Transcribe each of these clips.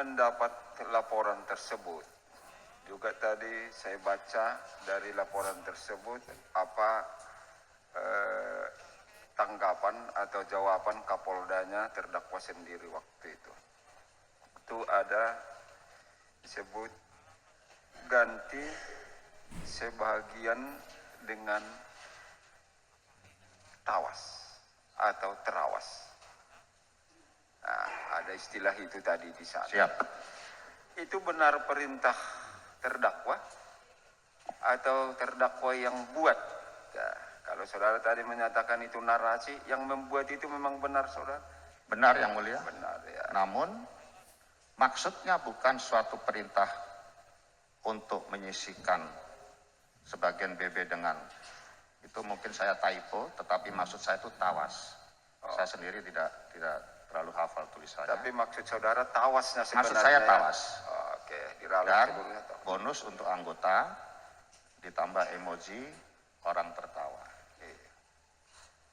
mendapat laporan tersebut. Juga tadi saya baca dari laporan tersebut apa tanggapan atau jawaban Kapoldanya terdakwa sendiri waktu itu. Itu ada disebut ganti sebagian dengan tawas atau terawas. Nah, ada istilah itu tadi di sana. Siap. Itu benar perintah terdakwa atau terdakwa yang buat? Ya, kalau saudara tadi menyatakan itu narasi, yang membuat itu memang benar saudara? Benar yang mulia. Benar ya. Namun maksudnya bukan suatu perintah untuk menyisihkan sebagian BB dengan itu, mungkin saya typo, tetapi maksud saya itu tawas. Saya sendiri tidak terlalu hafal tulisannya. Tapi maksud saudara tawasnya sebenarnya? Maksud saya tawas. Oke, diralat Dan sebelumnya. bonus untuk anggota ditambah emoji orang tertawa.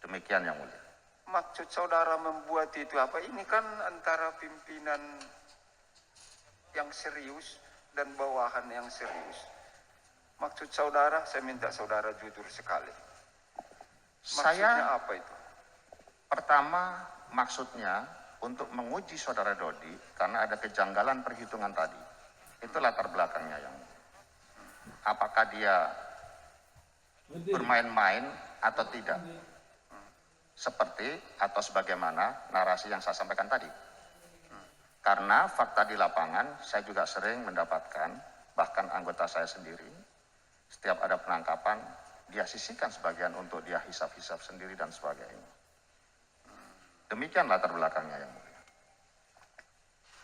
Demikian yang mulia. Maksud saudara membuat itu apa? Ini kan antara pimpinan yang serius dan bawahan yang serius. Maksud saudara, saya minta saudara jujur sekali. Maksudnya apa itu? Pertama, maksudnya untuk menguji saudara Dodi karena ada kejanggalan perhitungan tadi. Itu latar belakangnya yang apakah dia bermain-main atau tidak. Seperti atau sebagaimana narasi yang saya sampaikan tadi. Karena fakta di lapangan saya juga sering mendapatkan, bahkan anggota saya sendiri, setiap ada penangkapan, dia sisihkan sebagian untuk dia hisap-hisap sendiri dan sebagainya. Demikian latar belakangnya yang mulia.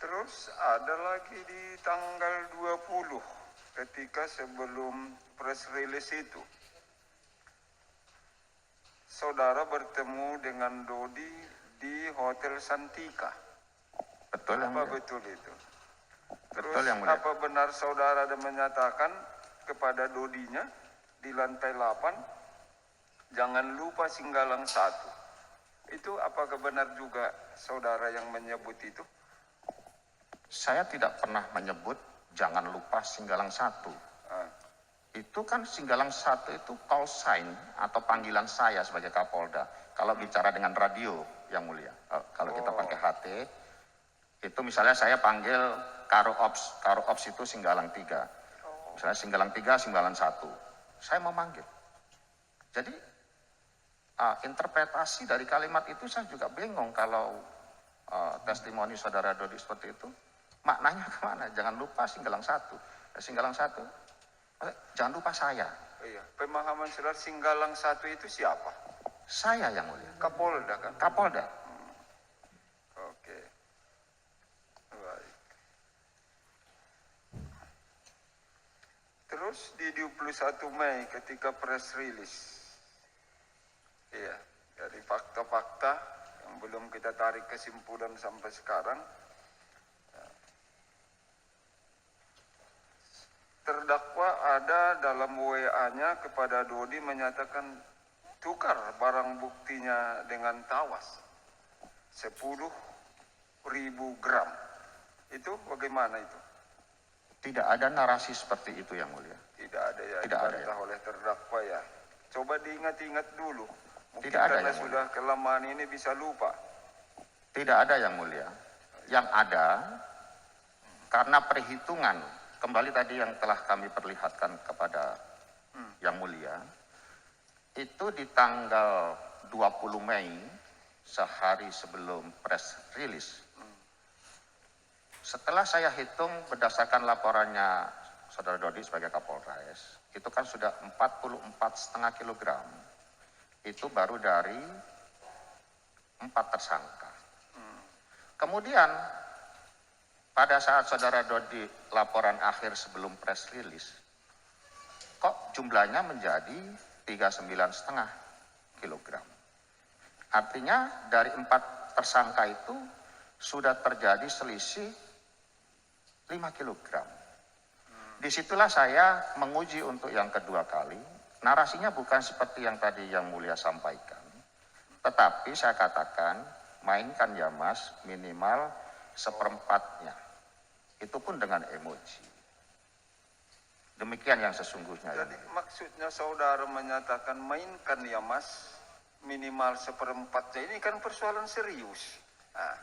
Terus ada lagi di tanggal 20 ketika sebelum press release itu. Saudara bertemu dengan Dodi di Hotel Santika. Betul yang Apa mulia. betul itu? Terus Betul yang mulia. apa benar saudara ada menyatakan kepada Dodinya di lantai 8, jangan lupa Singgalang 1. Itu apakah benar juga saudara yang menyebut itu? Saya tidak pernah menyebut jangan lupa Singgalang 1. Itu kan Singgalang 1 itu call sign atau panggilan saya sebagai Kapolda. Kalau bicara dengan radio yang mulia. Kalau kita pakai HT, itu misalnya saya panggil Karo Ops itu Singgalang 3. Misalnya Singgalang 3, Singgalang 1. Saya memanggil. Jadi interpretasi dari kalimat itu saya juga bingung kalau testimoni saudara Dodi seperti itu. Maknanya kemana? Jangan lupa Singgalang 1. Singgalang 1, jangan lupa saya. Iya, pemahaman saudara Singgalang 1 itu siapa? Saya yang mulia. Kapolda kan? Kapolda. Oke. Baik. Terus di 21 Mei ketika press release. Iya, dari fakta-fakta yang belum kita tarik kesimpulan sampai sekarang. Terdakwa ada dalam WA-nya kepada Dodi menyatakan tukar barang buktinya dengan tawas 10.000 gram. Itu bagaimana itu? Tidak ada narasi seperti itu yang mulia. Tidak ada ya, Tidak ada dibantah oleh terdakwa ya. Coba diingat-ingat dulu. Mungkin Tidak ada karena yang sudah kelamaan ini bisa lupa. Tidak ada yang mulia. Yang ada karena perhitungan, kembali tadi yang telah kami perlihatkan kepada yang mulia, itu di tanggal 20 Mei, sehari sebelum press release. Setelah saya hitung berdasarkan laporannya saudara Dodi sebagai Kapolres, itu kan sudah 44,5 kilogram. Itu baru dari 4 tersangka. Kemudian pada saat saudara Dodi laporan akhir sebelum press release, kok jumlahnya menjadi 39,5 kilogram. Artinya dari 4 tersangka itu sudah terjadi selisih 5 kilogram. Disitulah saya menguji untuk yang kedua kali. Narasinya bukan seperti yang tadi yang mulia sampaikan. Tetapi saya katakan, mainkan ya mas, minimal 1/4-nya. Itu pun dengan emoji. Demikian yang sesungguhnya. Jadi maksudnya saudara menyatakan mainkan ya mas, minimal 1/4. Ini kan persoalan serius. Nah,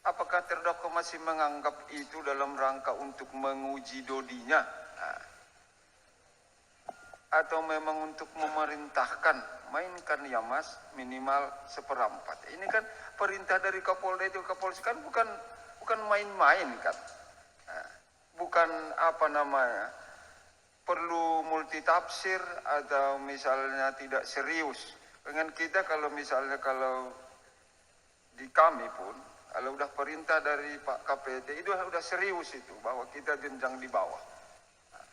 apakah terdakwa masih menganggap itu dalam rangka untuk menguji Dodinya? Nah, atau memang untuk memerintahkan mainkan ya mas, minimal 1/4. Ini kan perintah dari Kapolda itu, Kapolri kan bukan main-main kan. Nah, bukan apa namanya, perlu multitafsir atau misalnya tidak serius. Dengan kita kalau misalnya di kami pun, kalau udah perintah dari Pak KPT itu udah serius itu, bahwa kita jenjang di bawah. Nah,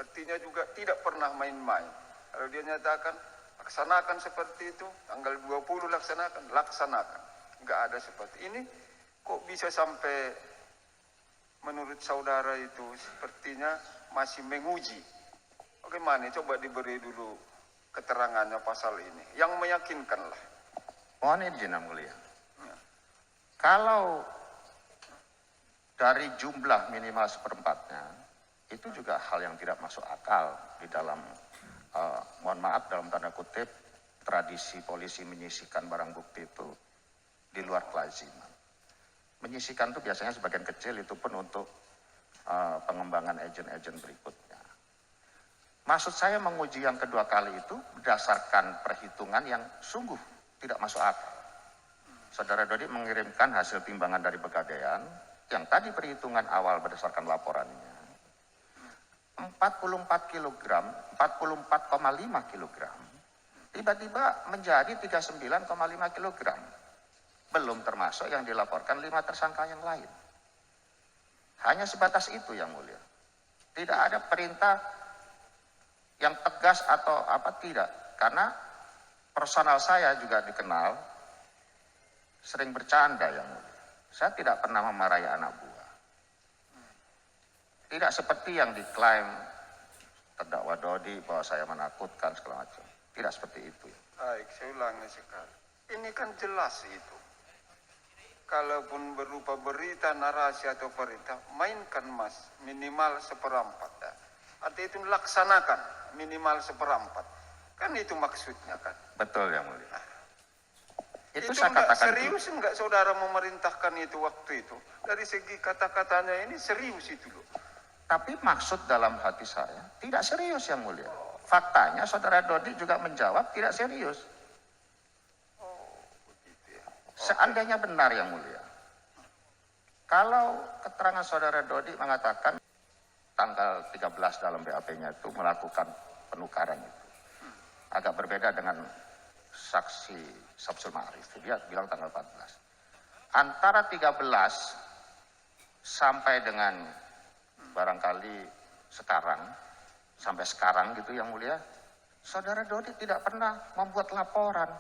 artinya juga tidak pernah main-main. Kalau dia nyatakan laksanakan seperti itu, tanggal 20 laksanakan. Nggak ada seperti ini. Kok bisa sampai menurut saudara itu sepertinya masih menguji. Bagaimana? Coba diberi dulu keterangannya pasal ini. Yang meyakinkan lah. Mohon izin yang mulia. Kalau dari jumlah minimal 1/4-nya, itu juga hal yang tidak masuk akal di dalam, mohon maaf dalam tanda kutip, tradisi polisi menyisihkan barang bukti itu di luar kelaziman. Menyisihkan itu biasanya sebagian kecil, itu pun untuk pengembangan agen-agen berikutnya. Maksud saya menguji yang kedua kali itu berdasarkan perhitungan yang sungguh tidak masuk akal. Saudara Dodi mengirimkan hasil timbangan dari Pegadaian yang tadi perhitungan awal berdasarkan laporannya 44 kg, 44,5 kg, tiba-tiba menjadi 39,5 kg. Belum termasuk yang dilaporkan 5 tersangka yang lain. Hanya sebatas itu yang mulia. Tidak ada perintah yang tegas atau apa, tidak. Karena personal saya juga dikenal sering bercanda yang mulia. Saya tidak pernah memarahi anak buah. Tidak seperti yang diklaim terdakwa Dodi bahwa saya menakutkan segala macam. Tidak seperti itu. Baik, saya ulangi sekali. Ini kan jelas itu. Kalaupun berupa berita, narasi atau perintah, mainkan mas, minimal 1/4. Ya. Artinya itu laksanakan, minimal 1/4. Kan itu maksudnya kan. Betul yang mulia. Nah, itu itu saya enggak katakan serius enggak saudara memerintahkan itu waktu itu? Dari segi kata-katanya ini serius itu loh. Tapi maksud dalam hati saya tidak serius yang mulia. Faktanya saudara Dodi juga menjawab tidak serius. Seandainya benar yang mulia, kalau keterangan saudara Dodi mengatakan tanggal 13 dalam BAP-nya itu melakukan penukaran itu, agak berbeda dengan saksi Samsul Ma'arif, dia bilang tanggal 14. Antara 13 sampai dengan barangkali sampai sekarang gitu yang mulia, saudara Dodi tidak pernah membuat laporan.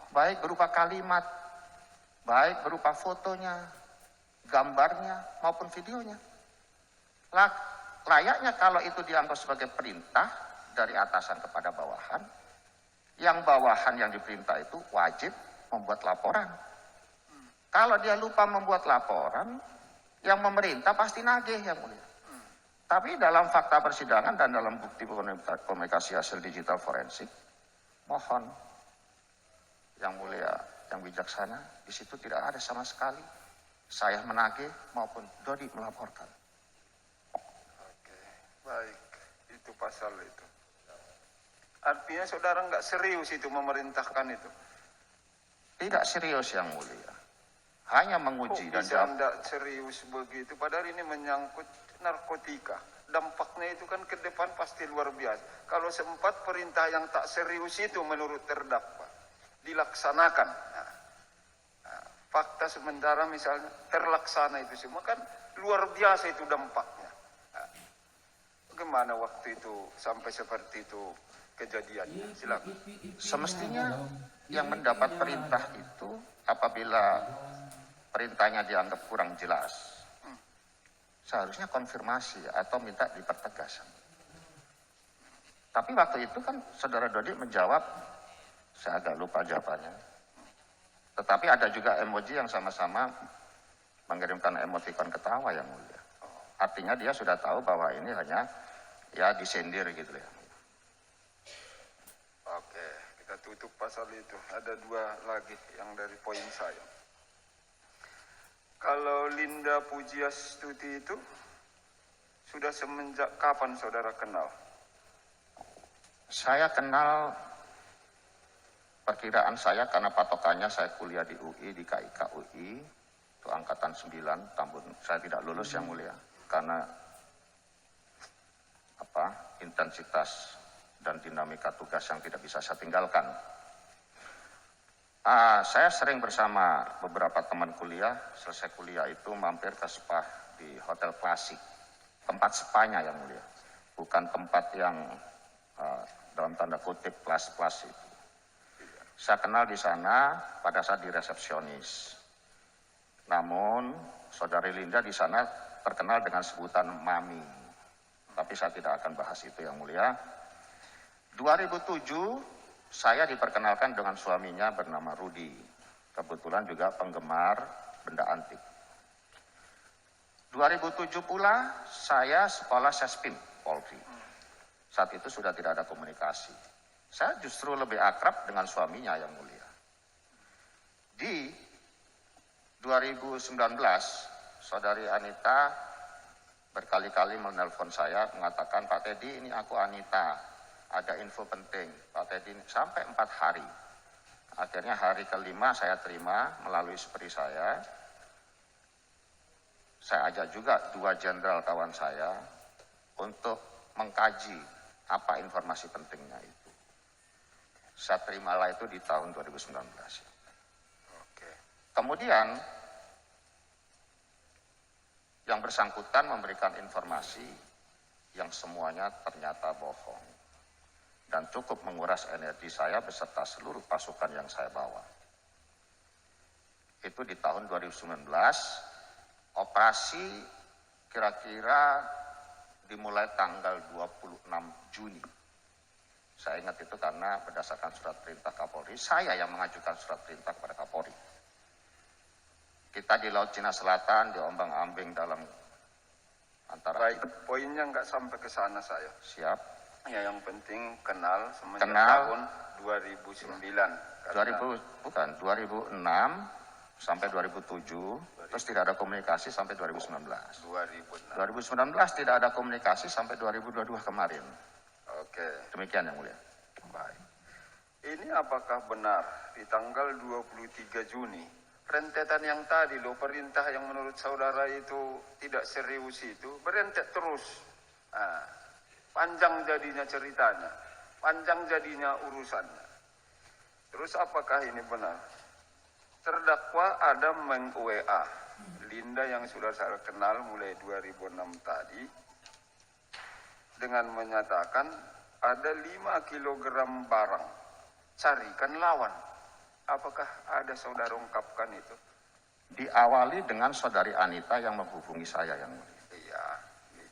Baik berupa kalimat, baik berupa fotonya, gambarnya, maupun videonya. Layaknya kalau itu dianggap sebagai perintah dari atasan kepada bawahan, yang bawahan yang diperintah itu wajib membuat laporan. Kalau dia lupa membuat laporan, yang memerintah pasti nagih yang mulia. Tapi dalam fakta persidangan dan dalam bukti komunikasi hasil digital forensik, mohon yang mulia, yang bijaksana, di situ tidak ada sama sekali saya menagih maupun Dodi melaporkan. Oke, baik, itu pasal itu. Artinya saudara nggak serius itu memerintahkan itu? Tidak serius yang mulia, hanya menguji dan bisa tidak serius begitu? Padahal ini menyangkut narkotika. Dampaknya itu kan ke depan pasti luar biasa. Kalau sempat perintah yang tak serius itu menurut terdakwa dilaksanakan. Nah, fakta sementara misalnya terlaksana itu semua kan luar biasa itu dampaknya. Nah, bagaimana waktu itu sampai seperti itu kejadiannya? Silakan. Semestinya yang mendapat perintah itu apabila perintahnya dianggap kurang jelas, seharusnya konfirmasi atau minta dipertegas. Tapi waktu itu kan saudara Dodi menjawab, saya agak lupa jawabannya. Tetapi ada juga emoji yang sama-sama mengirimkan emotikon ketawa yang mulia. Artinya dia sudah tahu bahwa ini hanya ya disindir gitu ya. Oke, kita tutup pasal itu. Ada dua lagi yang dari poin saya. Kalau Linda Pujiastuti itu sudah semenjak kapan saudara kenal? Saya kenal, perkiraan saya karena patokannya saya kuliah di UI, di KIK UI, itu angkatan 9, tahun saya tidak lulus yang mulia, karena intensitas dan dinamika tugas yang tidak bisa saya tinggalkan. Saya sering bersama beberapa teman kuliah, selesai kuliah itu mampir ke spa di Hotel Klasik, tempat spanya yang mulia, bukan tempat yang dalam tanda kutip plus-plus itu. Saya kenal di sana pada saat di resepsionis. Namun saudari Linda di sana terkenal dengan sebutan Mami. Tapi saya tidak akan bahas itu yang mulia. 2007 saya diperkenalkan dengan suaminya bernama Rudi. Kebetulan juga penggemar benda antik. 2007 pula saya sekolah Sespim Polri. Saat itu sudah tidak ada komunikasi. Saya justru lebih akrab dengan suaminya yang mulia. Di 2019, saudari Anita berkali-kali menelpon saya mengatakan, Pak Teddy, ini aku Anita, ada info penting. Pak Teddy, sampai 4 hari. Akhirnya hari kelima saya terima melalui istri saya. Saya ajak juga 2 jenderal kawan saya untuk mengkaji apa informasi pentingnya itu. Saya terimalah itu di tahun 2019. Oke. Kemudian yang bersangkutan memberikan informasi yang semuanya ternyata bohong dan cukup menguras energi saya beserta seluruh pasukan yang saya bawa. Itu di tahun 2019, operasi kira-kira dimulai tanggal 26 Juni. Saya ingat itu karena berdasarkan surat perintah Kapolri, saya yang mengajukan surat perintah kepada Kapolri. Kita di Laut Cina Selatan, diombang-ambing dalam antara... Baik, poinnya nggak sampai ke sana saya. Siap. Ya, yang penting kenal semenjak Kenal. tahun 2009. 2006 sampai 2007, terus tidak ada komunikasi sampai 2019. 2006. 2019 tidak ada komunikasi sampai 2022 kemarin. Oke. Demikian yang mulia. Baik. Ini apakah benar di tanggal 23 Juni rentetan yang tadi loh, perintah yang menurut saudara itu tidak serius itu berentet terus. Nah, panjang jadinya ceritanya, panjang jadinya urusannya. Terus apakah ini benar? Terdakwa ada meng-WA Linda yang sudah saya kenal mulai 2006 tadi dengan menyatakan ada 5 kilogram barang, carikan lawan. Apakah ada saudara ungkapkan itu? Diawali dengan saudari Anita yang menghubungi saya yang mulia. Iya.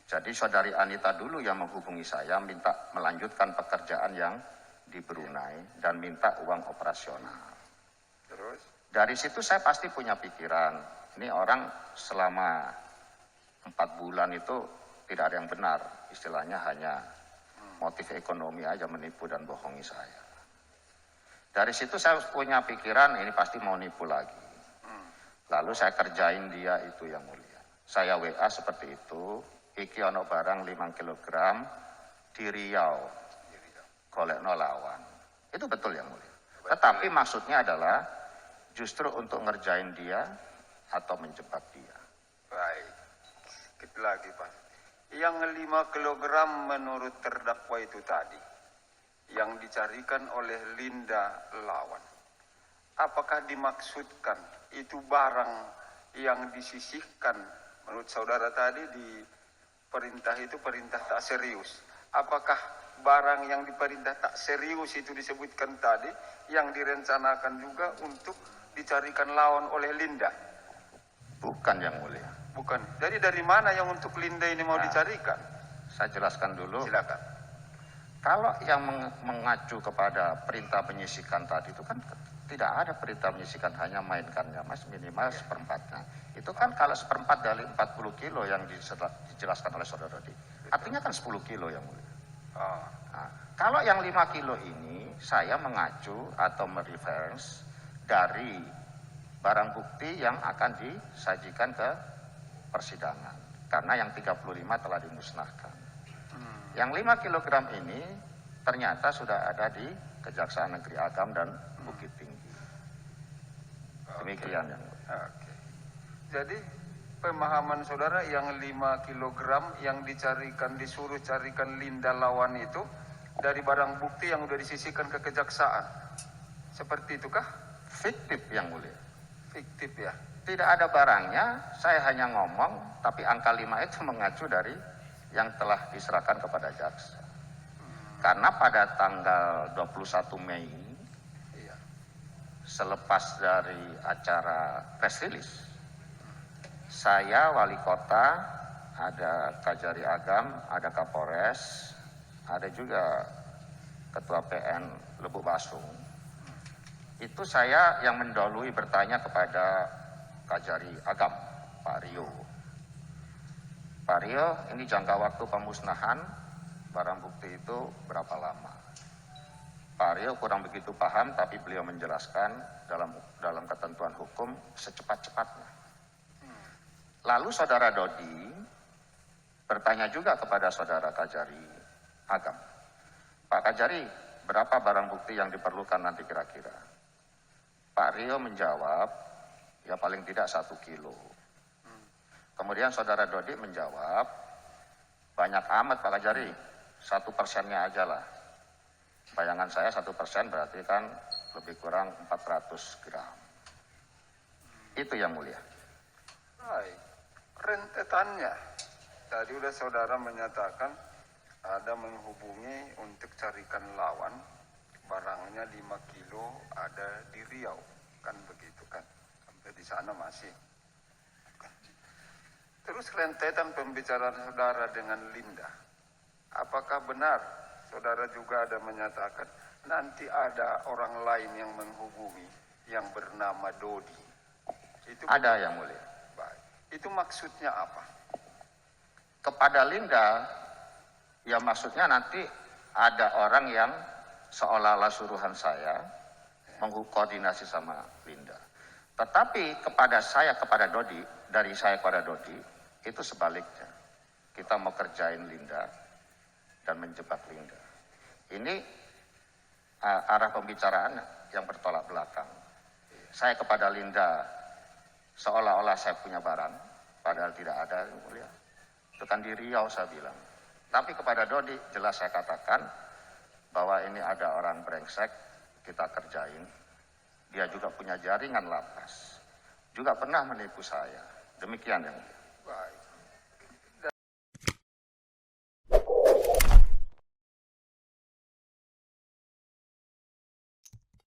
Jadi saudari Anita dulu yang menghubungi saya, minta melanjutkan pekerjaan yang di Brunei dan minta uang operasional. Terus? Dari situ saya pasti punya pikiran, ini orang selama 4 bulan itu tidak ada yang benar, istilahnya hanya motif ekonomi aja menipu dan bohongi saya. Dari situ saya punya pikiran ini pasti mau nipu lagi. Lalu saya kerjain dia itu yang mulia. Saya WA seperti itu, iki ono barang 5 kilogram di Riau, golekno lawan. Itu betul yang mulia. Tetapi maksudnya adalah justru untuk ngerjain dia atau menjebak dia. Baik. Sedikit lagi Pak. Yang 5 kilogram menurut terdakwa itu tadi, yang dicarikan oleh Linda lawan. Apakah dimaksudkan itu barang yang disisihkan menurut saudara tadi di perintah itu perintah tak serius? Apakah barang yang diperintah tak serius itu disebutkan tadi yang direncanakan juga untuk dicarikan lawan oleh Linda? Bukan yang mulia. Bukan. Jadi dari mana yang untuk Linda ini mau dicarikan? Saya jelaskan dulu. Silakan. Kalau yang mengacu kepada perintah penyisikan tadi itu kan tidak ada perintah menyisikan, hanya mainkannya Mas, minimal seperempatnya. Itu kan kalau seperempat dari 40 kilo yang dijelaskan oleh Saudara Dodi, artinya kan 10 kilo yang mulia. Nah, kalau yang 5 kilo ini saya mengacu atau mereference dari barang bukti yang akan disajikan ke persidangan. Karena yang 35 telah dimusnahkan. Yang 5 kilogram ini ternyata sudah ada di Kejaksaan Negeri Agam dan Bukit Tinggi. Demikian yang mulia. Oke. Jadi pemahaman saudara yang 5 kilogram yang disuruh carikan Linda lawan itu dari barang bukti yang sudah disisihkan ke kejaksaan. Seperti itukah? Fiktif yang mulia. Fiktif ya. Tidak ada barangnya, saya hanya ngomong, tapi angka 5 itu mengacu dari yang telah diserahkan kepada jaksa. Karena pada tanggal 21 Mei, Iya. selepas dari acara press release, saya wali kota, ada Kajari Agam, ada Kapolres, ada juga Ketua PN Lebuk Basung. Itu saya yang mendahului bertanya kepada Kajari Agam, Pak Rio. Pak Rio, ini jangka waktu pemusnahan barang bukti itu berapa lama? Pak Rio kurang begitu paham, tapi beliau menjelaskan dalam ketentuan hukum secepat-cepatnya. Lalu Saudara Dodi bertanya juga kepada Saudara Kajari Agam, Pak Kajari, berapa barang bukti yang diperlukan nanti kira-kira? Pak Rio menjawab, ya paling tidak 1 kilo. Kemudian Saudara Dodi menjawab, banyak amat Pak Kajari, 1%-nya aja lah. Bayangan saya 1% berarti kan lebih kurang 400 gram. Itu yang mulia. Baik. Rentetannya, tadi udah saudara menyatakan ada menghubungi untuk carikan lawan, barangnya 5 kilo ada di Riau, kan begitu kan? Sampai di sana masih. Terus rentetan pembicaraan saudara dengan Linda, apakah benar saudara juga ada menyatakan nanti ada orang lain yang menghubungi yang bernama Dodi? Itu ada yang mulia. Baik. Itu maksudnya apa? Kepada Linda, ya maksudnya nanti ada orang yang seolah-olah suruhan saya mengkoordinasi sama Linda. Tetapi kepada saya, kepada Dodi, dari saya kepada Dodi, itu sebaliknya. Kita mau kerjain Linda dan menjebak Linda. Ini arah pembicaraan yang bertolak belakang. Saya kepada Linda seolah-olah saya punya barang, padahal tidak ada, yang mulia. Itu kan di Riau saya bilang. Tapi kepada Dodi jelas saya katakan bahwa ini ada orang brengsek, kita kerjain. Dia juga punya jaringan lapas. Juga pernah menipu saya. Demikian yang mulia.